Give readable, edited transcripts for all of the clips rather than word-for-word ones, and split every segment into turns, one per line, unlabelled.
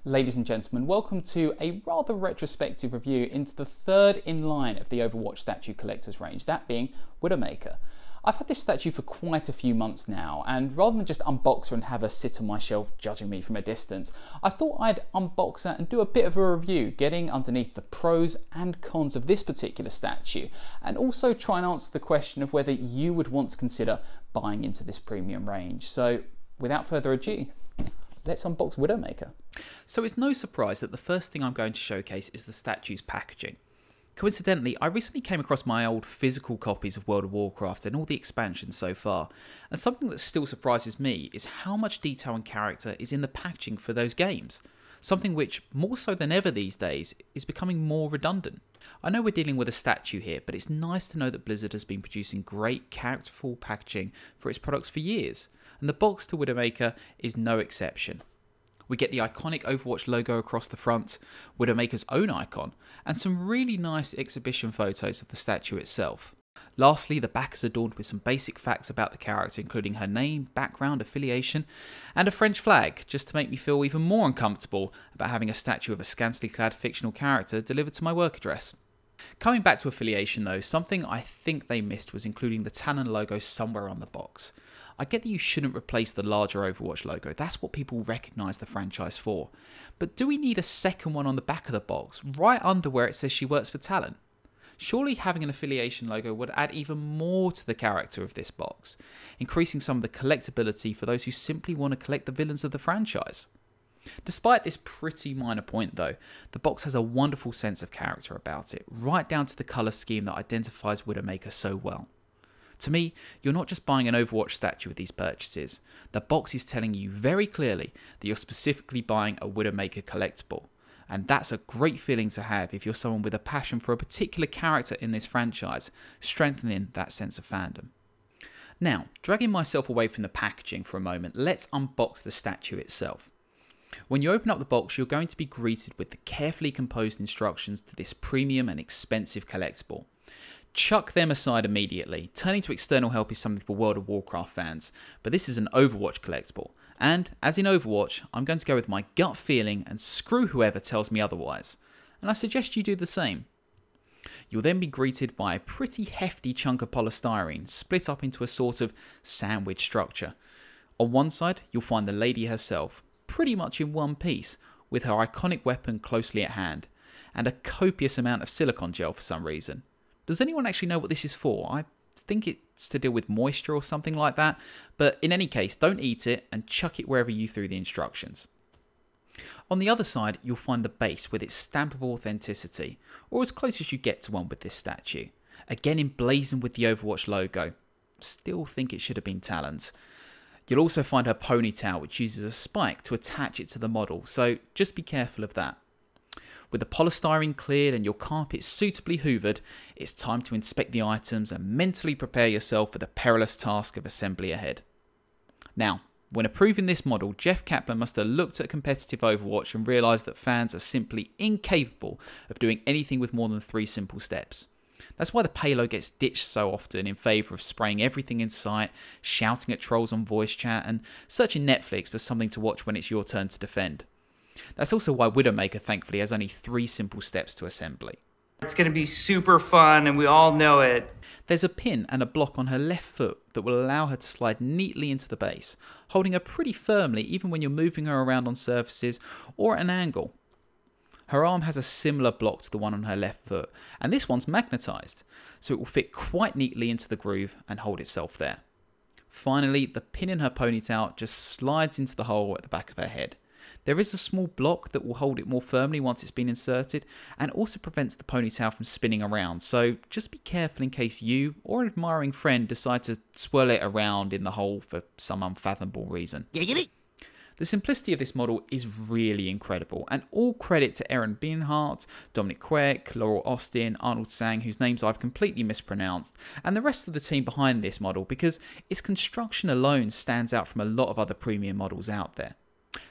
Ladies and gentlemen, welcome to a rather retrospective review into the third in line of the Overwatch statue collector's range, that being Widowmaker. I've had this statue for quite a few months now, and rather than just unbox her and have her sit on my shelf judging me from a distance, I thought I'd unbox her and do a bit of a review, getting underneath the pros and cons of this particular statue, and also try and answer the question of whether you would want to consider buying into this premium range. So, without further ado, let's unbox Widowmaker.
So it's no surprise that the first thing I'm going to showcase is the statue's packaging. Coincidentally, I recently came across my old physical copies of World of Warcraft and all the expansions so far, and something that still surprises me is how much detail and character is in the packaging for those games. Something which, more so than ever these days, is becoming more redundant. I know we're dealing with a statue here, but it's nice to know that Blizzard has been producing great characterful packaging for its products for years, and the box to Widowmaker is no exception. We get the iconic Overwatch logo across the front, Widowmaker's own icon, and some really nice exhibition photos of the statue itself. Lastly, the back is adorned with some basic facts about the character, including her name, background, affiliation, and a French flag, just to make me feel even more uncomfortable about having a statue of a scantily clad fictional character delivered to my work address. Coming back to affiliation though, something I think they missed was including the Talon logo somewhere on the box. I get that you shouldn't replace the larger Overwatch logo, that's what people recognise the franchise for. But do we need a second one on the back of the box, right under where it says she works for Talon? Surely having an affiliation logo would add even more to the character of this box, increasing some of the collectability for those who simply want to collect the villains of the franchise. Despite this pretty minor point though, the box has a wonderful sense of character about it, right down to the colour scheme that identifies Widowmaker so well. To me, you're not just buying an Overwatch statue with these purchases. The box is telling you very clearly that you're specifically buying a Widowmaker collectible. And that's a great feeling to have if you're someone with a passion for a particular character in this franchise, strengthening that sense of fandom. Now, dragging myself away from the packaging for a moment, let's unbox the statue itself. When you open up the box, you're going to be greeted with the carefully composed instructions to this premium and expensive collectible. Chuck them aside immediately. Turning to external help is something for World of Warcraft fans, but this is an Overwatch collectible. And, as in Overwatch, I'm going to go with my gut feeling and screw whoever tells me otherwise. And I suggest you do the same. You'll then be greeted by a pretty hefty chunk of polystyrene, split up into a sort of sandwich structure. On one side, you'll find the lady herself, pretty much in one piece, with her iconic weapon closely at hand, and a copious amount of silicone gel for some reason. Does anyone actually know what this is for? I think it's to deal with moisture or something like that, but in any case, don't eat it and chuck it wherever you threw the instructions. On the other side, you'll find the base with its stamp of authenticity, or as close as you get to one with this statue. Again emblazoned with the Overwatch logo. Still think it should have been Talon's. You'll also find her ponytail, which uses a spike to attach it to the model, so just be careful of that. With the polystyrene cleared and your carpet suitably hoovered, it's time to inspect the items and mentally prepare yourself for the perilous task of assembly ahead. Now, when approving this model, Jeff Kaplan must have looked at competitive Overwatch and realised that fans are simply incapable of doing anything with more than 3 simple steps. That's why the payload gets ditched so often in favour of spraying everything in sight, shouting at trolls on voice chat, and searching Netflix for something to watch when it's your turn to defend. That's also why Widowmaker thankfully has only 3 simple steps to assembly.
It's going to be super fun and we all know it.
There's a pin and a block on her left foot that will allow her to slide neatly into the base, holding her pretty firmly even when you're moving her around on surfaces or at an angle. Her arm has a similar block to the one on her left foot, and this one's magnetised, so it will fit quite neatly into the groove and hold itself there. Finally, the pin in her ponytail just slides into the hole at the back of her head. There is a small block that will hold it more firmly once it's been inserted and also prevents the ponytail from spinning around, so just be careful in case you or an admiring friend decide to swirl it around in the hole for some unfathomable reason.
Giggity!
The simplicity of this model is really incredible, and all credit to Erin Bienhart, Dominic Queck, Laurel Austin, Arnold Sang, whose names I've completely mispronounced, and the rest of the team behind this model because its construction alone stands out from a lot of other premium models out there.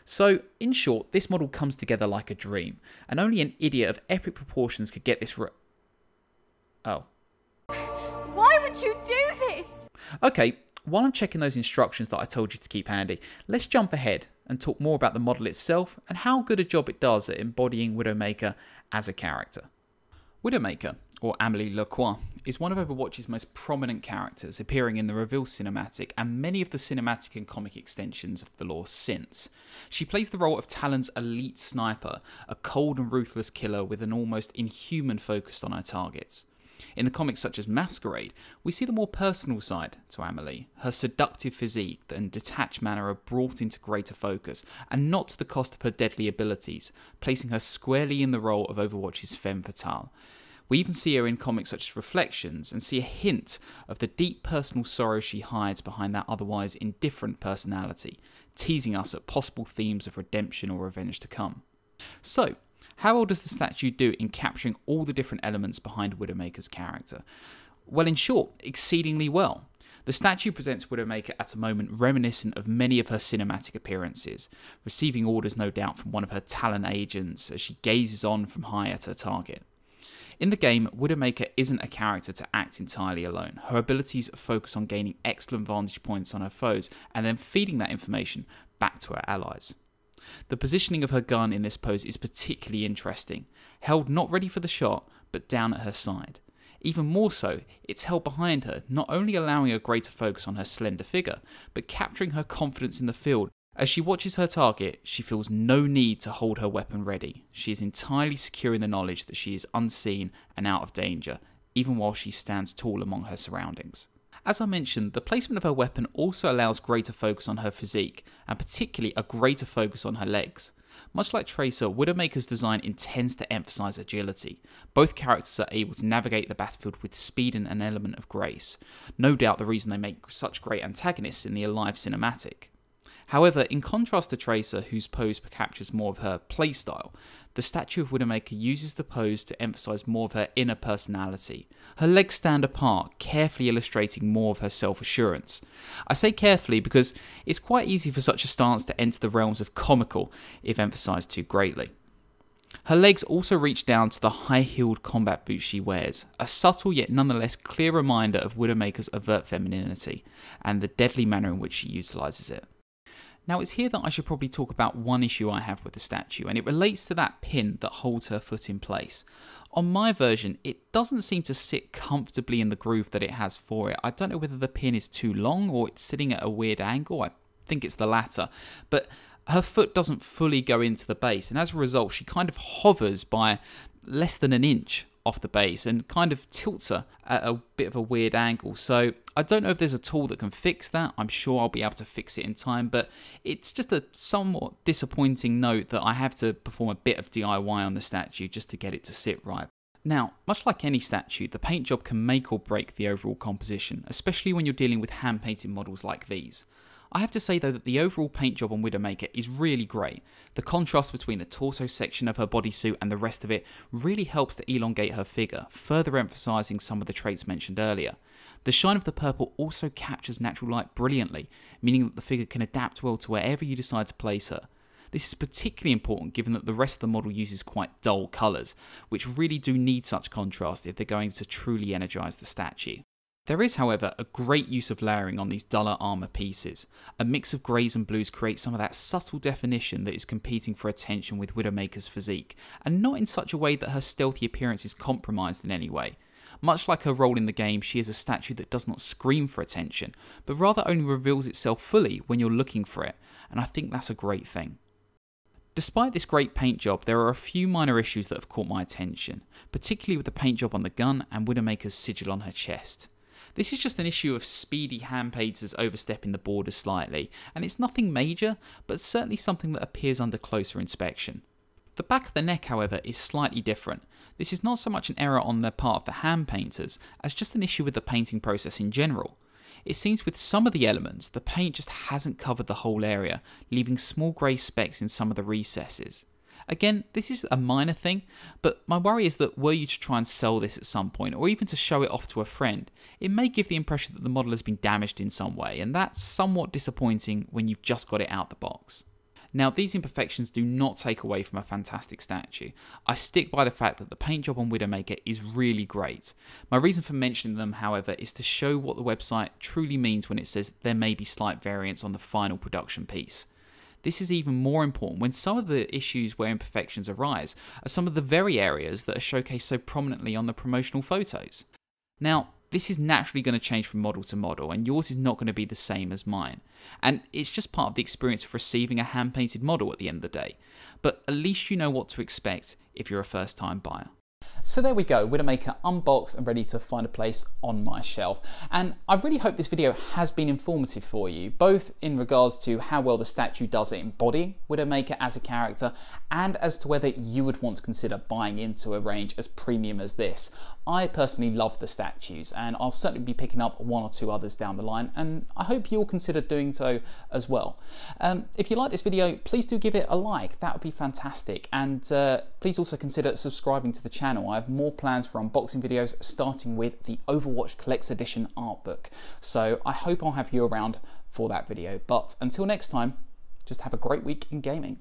So, in short, this model comes together like a dream, and only an idiot of epic proportions could get this Oh.
Why would you do this?
Okay, While I'm checking those instructions that I told you to keep handy, let's jump ahead and talk more about the model itself and how good a job it does at embodying Widowmaker as a character. Widowmaker, or Amélie Lacroix, is one of Overwatch's most prominent characters, appearing in the Reveal cinematic and many of the cinematic and comic extensions of the lore since. She plays the role of Talon's elite sniper, a cold and ruthless killer with an almost inhuman focus on her targets. In the comics such as Masquerade, we see the more personal side to Amélie. Her seductive physique and detached manner are brought into greater focus, and not to the cost of her deadly abilities, placing her squarely in the role of Overwatch's femme fatale. We even see her in comics such as Reflections, and see a hint of the deep personal sorrow she hides behind that otherwise indifferent personality, teasing us at possible themes of redemption or revenge to come. So, how well does the statue do in capturing all the different elements behind Widowmaker's character? Well, in short, exceedingly well. The statue presents Widowmaker at a moment reminiscent of many of her cinematic appearances, receiving orders no doubt from one of her Talon agents as she gazes on from high at her target. In the game, Widowmaker isn't a character to act entirely alone. Her abilities focus on gaining excellent vantage points on her foes and then feeding that information back to her allies. The positioning of her gun in this pose is particularly interesting, held not ready for the shot, but down at her side. Even more so, it's held behind her, not only allowing a greater focus on her slender figure, but capturing her confidence in the field. As she watches her target, she feels no need to hold her weapon ready. She is entirely secure in the knowledge that she is unseen and out of danger, even while she stands tall among her surroundings. As I mentioned, the placement of her weapon also allows greater focus on her physique, and particularly a greater focus on her legs. Much like Tracer, Widowmaker's design intends to emphasise agility. Both characters are able to navigate the battlefield with speed and an element of grace. No doubt the reason they make such great antagonists in the Alive cinematic. However, in contrast to Tracer, whose pose captures more of her playstyle, the statue of Widowmaker uses the pose to emphasise more of her inner personality. Her legs stand apart, carefully illustrating more of her self-assurance. I say carefully because it's quite easy for such a stance to enter the realms of comical if emphasised too greatly. Her legs also reach down to the high-heeled combat boots she wears, a subtle yet nonetheless clear reminder of Widowmaker's overt femininity and the deadly manner in which she utilises it. Now it's here that I should probably talk about one issue I have with the statue, and it relates to that pin that holds her foot in place. On my version, it doesn't seem to sit comfortably in the groove that it has for it. I don't know whether the pin is too long or it's sitting at a weird angle. I think it's the latter. But her foot doesn't fully go into the base, and as a result she kind of hovers by less than an inch off the base and kind of tilts her at a bit of a weird angle. So I don't know if there's a tool that can fix that. I'm sure I'll be able to fix it in time, but it's just a somewhat disappointing note that I have to perform a bit of DIY on the statue just to get it to sit right. Now, much like any statue, the paint job can make or break the overall composition, especially when you're dealing with hand-painted models like these. I have to say though that the overall paint job on Widowmaker is really great. The contrast between the torso section of her bodysuit and the rest of it really helps to elongate her figure, further emphasising some of the traits mentioned earlier. The shine of the purple also captures natural light brilliantly, meaning that the figure can adapt well to wherever you decide to place her. This is particularly important given that the rest of the model uses quite dull colours, which really do need such contrast if they're going to truly energise the statue. There is, however, a great use of layering on these duller armour pieces. A mix of greys and blues creates some of that subtle definition that is competing for attention with Widowmaker's physique, and not in such a way that her stealthy appearance is compromised in any way. Much like her role in the game, she is a statue that does not scream for attention, but rather only reveals itself fully when you're looking for it, and I think that's a great thing. Despite this great paint job, there are a few minor issues that have caught my attention, particularly with the paint job on the gun and Widowmaker's sigil on her chest. This is just an issue of speedy hand painters overstepping the borders slightly, and it's nothing major, but certainly something that appears under closer inspection. The back of the neck, however, is slightly different. This is not so much an error on the part of the hand painters, as just an issue with the painting process in general. It seems with some of the elements, the paint just hasn't covered the whole area, leaving small grey specks in some of the recesses. Again, this is a minor thing, but my worry is that were you to try and sell this at some point, or even to show it off to a friend, it may give the impression that the model has been damaged in some way, and that's somewhat disappointing when you've just got it out the box. Now, these imperfections do not take away from a fantastic statue. I stick by the fact that the paint job on Widowmaker is really great. My reason for mentioning them, however, is to show what the website truly means when it says there may be slight variance on the final production piece. This is even more important when some of the issues where imperfections arise are some of the very areas that are showcased so prominently on the promotional photos. Now, this is naturally going to change from model to model, and yours is not going to be the same as mine. And it's just part of the experience of receiving a hand-painted model at the end of the day. But at least you know what to expect if you're a first-time buyer.
So there we go, Widowmaker unboxed and ready to find a place on my shelf. And I really hope this video has been informative for you, both in regards to how well the statue does embody Widowmaker as a character, and as to whether you would want to consider buying into a range as premium as this. I personally love the statues, and I'll certainly be picking up one or two others down the line, and I hope you'll consider doing so as well. If you like this video, please do give it a like, that would be fantastic, and please also consider subscribing to the channel. I have more plans for unboxing videos, starting with the Overwatch Collector's Edition art book, so I hope I'll have you around for that video. But until next time, just have a great week in gaming.